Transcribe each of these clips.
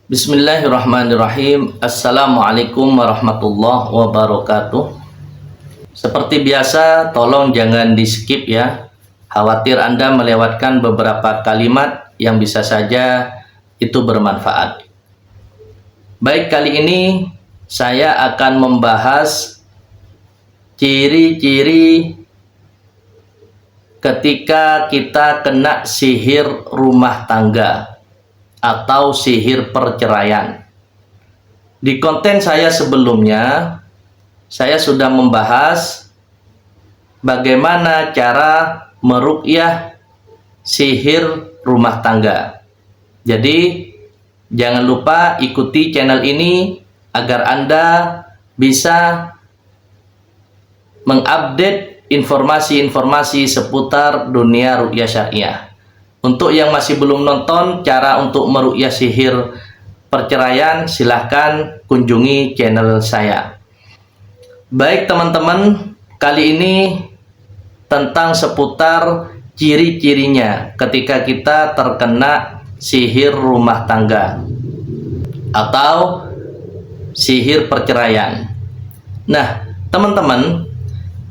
Bismillahirrahmanirrahim. Assalamualaikum warahmatullahi wabarakatuh. Seperti biasa, tolong jangan di skip ya. Khawatir Anda melewatkan beberapa kalimat yang bisa saja itu bermanfaat. Baik, kali ini saya akan membahas ciri-ciri ketika kita kena sihir rumah tangga atau sihir perceraian. Di konten saya sebelumnya, saya sudah membahas bagaimana cara meruqyah sihir rumah tangga. Jadi, jangan lupa ikuti channel ini agar Anda bisa mengupdate informasi-informasi seputar dunia ruqyah syariah. Untuk yang masih belum nonton cara untuk meruqyah sihir perceraian, silahkan kunjungi channel saya. Baik teman-teman, kali ini tentang seputar ciri-cirinya ketika kita terkena sihir rumah tangga atau sihir perceraian. Nah, teman-teman,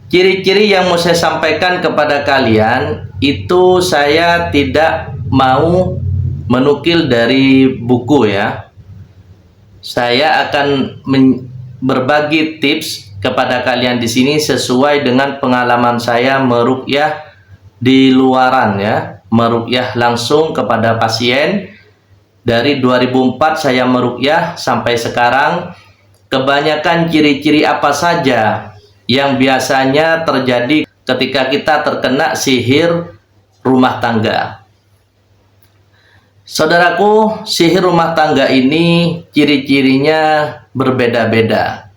ciri-ciri yang mau saya sampaikan kepada kalian itu saya tidak mau menukil dari buku ya. Saya akan berbagi tips kepada kalian di sini sesuai dengan pengalaman saya meruqyah di luaran ya, meruqyah langsung kepada pasien. Dari 2004 saya meruqyah sampai sekarang. Kebanyakan ciri-ciri apa saja yang biasanya terjadi ketika kita terkena sihir rumah tangga. Saudaraku, sihir rumah tangga ini ciri-cirinya berbeda-beda.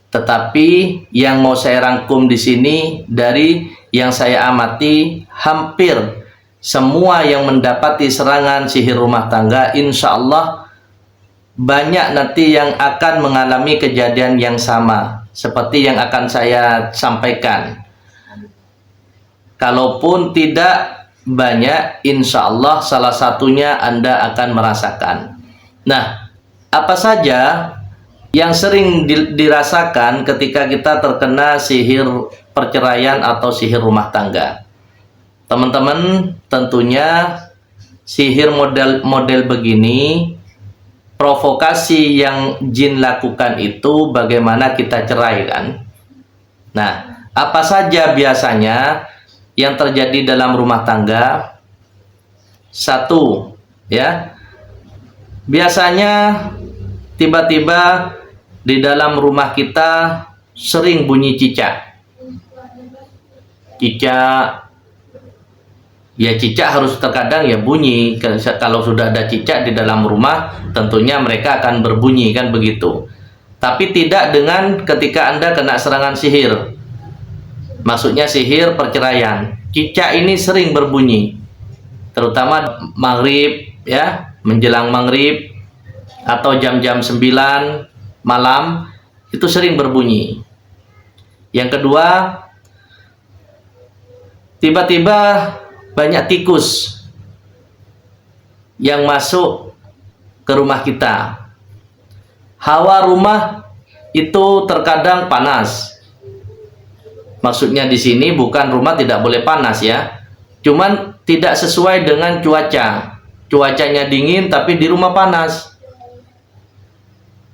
Tetapi yang mau saya rangkum di sini dari yang saya amati, hampir semua yang mendapati serangan sihir rumah tangga, insya Allah banyak nanti yang akan mengalami kejadian yang sama seperti yang akan saya sampaikan. Kalaupun tidak banyak, insya Allah salah satunya Anda akan merasakan. Nah, apa saja yang sering dirasakan ketika kita terkena sihir perceraian atau sihir rumah tangga? Teman-teman, tentunya sihir model begini, provokasi yang jin lakukan itu bagaimana kita cerai kan? Nah, apa saja biasanya yang terjadi dalam rumah tangga? Satu, ya, biasanya tiba-tiba di dalam rumah kita sering bunyi cicak. Cicak, ya cicak harus terkadang ya bunyi. Kalau sudah ada cicak di dalam rumah, tentunya mereka akan berbunyi kan begitu. Tapi tidak dengan ketika Anda kena serangan sihir. Maksudnya sihir perceraian. Cicak ini sering berbunyi, terutama maghrib ya, menjelang maghrib atau jam-jam 9 malam itu sering berbunyi. Yang kedua, tiba-tiba banyak tikus yang masuk ke rumah kita. Hawa rumah itu terkadang panas. Maksudnya di sini bukan rumah tidak boleh panas ya, cuman tidak sesuai dengan cuaca. Cuacanya dingin tapi di rumah panas.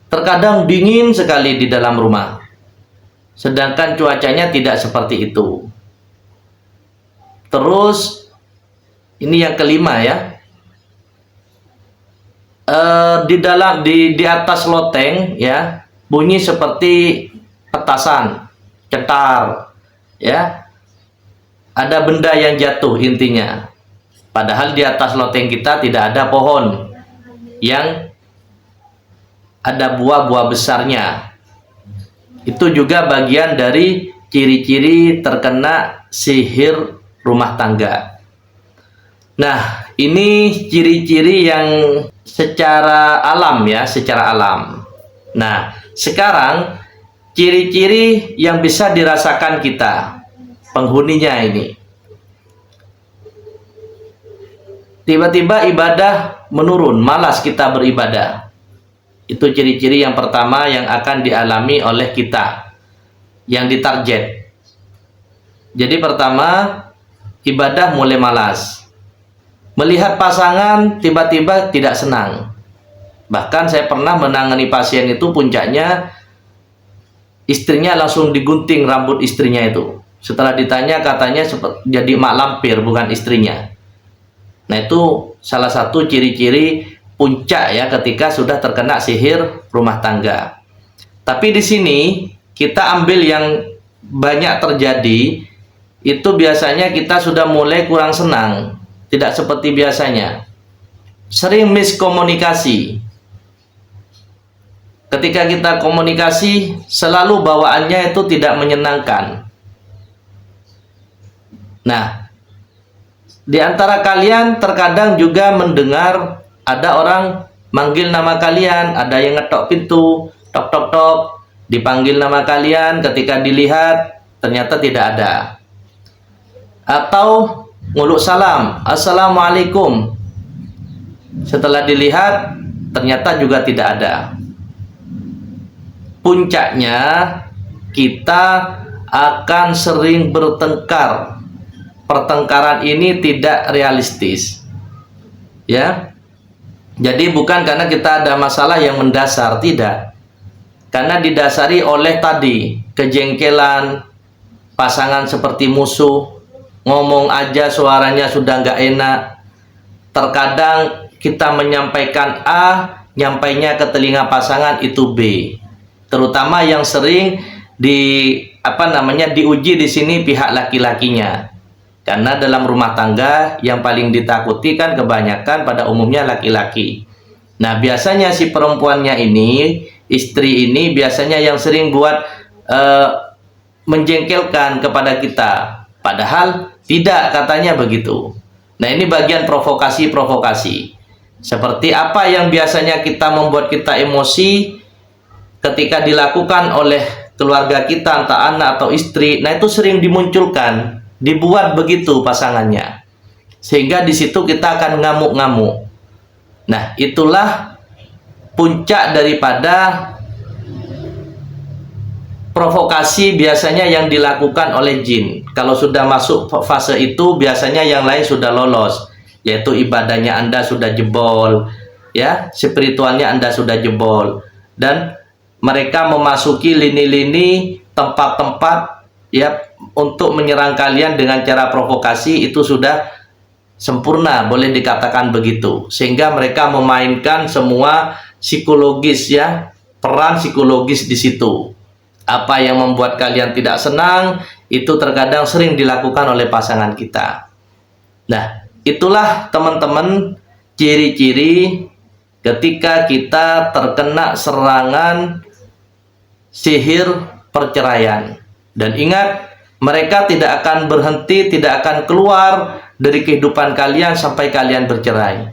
Terkadang dingin sekali di dalam rumah, sedangkan cuacanya tidak seperti itu. Terus ini yang kelima ya, di atas loteng ya, bunyi seperti petasan, cetar. Ya, ada benda yang jatuh intinya. Padahal di atas loteng kita tidak ada pohon yang ada buah-buah besarnya. Itu juga bagian dari ciri-ciri terkena sihir rumah tangga. Nah, ini ciri-ciri yang secara alam ya, secara alam. Nah, sekarang ciri-ciri yang bisa dirasakan kita, penghuninya ini. tiba-tiba ibadah menurun, malas kita beribadah. Itu ciri-ciri yang pertama yang akan dialami oleh kita, yang ditarget. Jadi pertama, ibadah mulai malas. Melihat pasangan tiba-tiba tidak senang. Bahkan saya pernah menangani pasien itu, puncaknya istrinya langsung digunting rambut istrinya itu. Setelah ditanya katanya jadi mak lampir, bukan istrinya. Nah, itu salah satu ciri-ciri puncak ya ketika sudah terkena sihir rumah tangga. Tapi di sini kita ambil yang banyak terjadi, itu biasanya kita sudah mulai kurang senang, tidak seperti biasanya. Sering miskomunikasi. Ketika kita komunikasi, selalu bawaannya itu tidak menyenangkan. Nah, di antara kalian terkadang juga mendengar ada orang manggil nama kalian, ada yang ngetok pintu, tok tok tok, dipanggil nama kalian, ketika dilihat ternyata tidak ada. Atau nguluk salam, assalamualaikum, setelah dilihat ternyata juga tidak ada. Puncaknya kita akan sering bertengkar. Pertengkaran ini tidak realistis, ya. Jadi bukan karena kita ada masalah yang mendasar, tidak. Karena didasari oleh tadi kejengkelan, pasangan seperti musuh, ngomong aja suaranya sudah nggak enak. Terkadang kita menyampaikan A, nyampainya ke telinga pasangan itu B. Terutama yang sering diuji di sini pihak laki-lakinya. Karena dalam rumah tangga yang paling ditakuti kan kebanyakan pada umumnya laki-laki. Nah, biasanya si perempuannya ini, istri ini biasanya yang sering buat menjengkelkan kepada kita. Padahal tidak, katanya begitu. Nah, ini bagian provokasi-provokasi. Seperti apa yang biasanya kita membuat kita emosi ketika dilakukan oleh keluarga kita, entah anak atau istri. Nah, itu sering dimunculkan, dibuat begitu pasangannya, sehingga di situ kita akan ngamuk-ngamuk. Nah, itulah puncak daripada provokasi biasanya yang dilakukan oleh jin. Kalau sudah masuk fase itu, biasanya yang lain sudah lolos, yaitu ibadahnya Anda sudah jebol, ya, spiritualnya Anda sudah jebol, dan mereka memasuki lini-lini tempat-tempat ya untuk menyerang kalian dengan cara provokasi. Itu sudah sempurna, boleh dikatakan begitu. Sehingga mereka memainkan semua psikologis ya, peran psikologis di situ. Apa yang membuat kalian tidak senang itu terkadang sering dilakukan oleh pasangan kita. Nah, itulah teman-teman ciri-ciri ketika kita terkena serangan sihir perceraian. Dan ingat, mereka tidak akan berhenti, tidak akan keluar dari kehidupan kalian sampai kalian bercerai.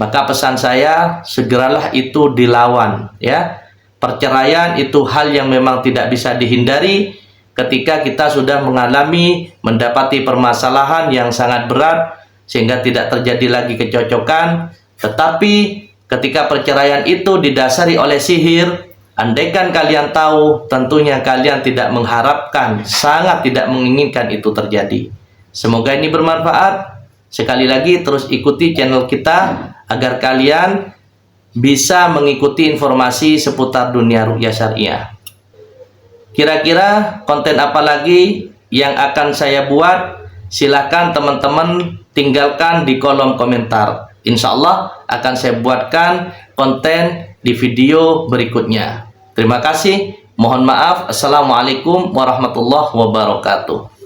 Maka pesan saya, segeralah itu dilawan ya. Perceraian itu hal yang memang tidak bisa dihindari ketika kita sudah mendapati permasalahan yang sangat berat sehingga tidak terjadi lagi kecocokan. Tetapi ketika perceraian itu didasari oleh sihir, andaikan kalian tahu, tentunya kalian tidak mengharapkan, sangat tidak menginginkan itu terjadi. Semoga ini bermanfaat. Sekali lagi terus ikuti channel kita agar kalian bisa mengikuti informasi seputar dunia ruqyah syariah. Kira-kira konten apa lagi yang akan saya buat? Silahkan teman-teman tinggalkan di kolom komentar. Insya Allah akan saya buatkan konten di video berikutnya. Terima kasih. Mohon maaf. Assalamualaikum warahmatullahi wabarakatuh.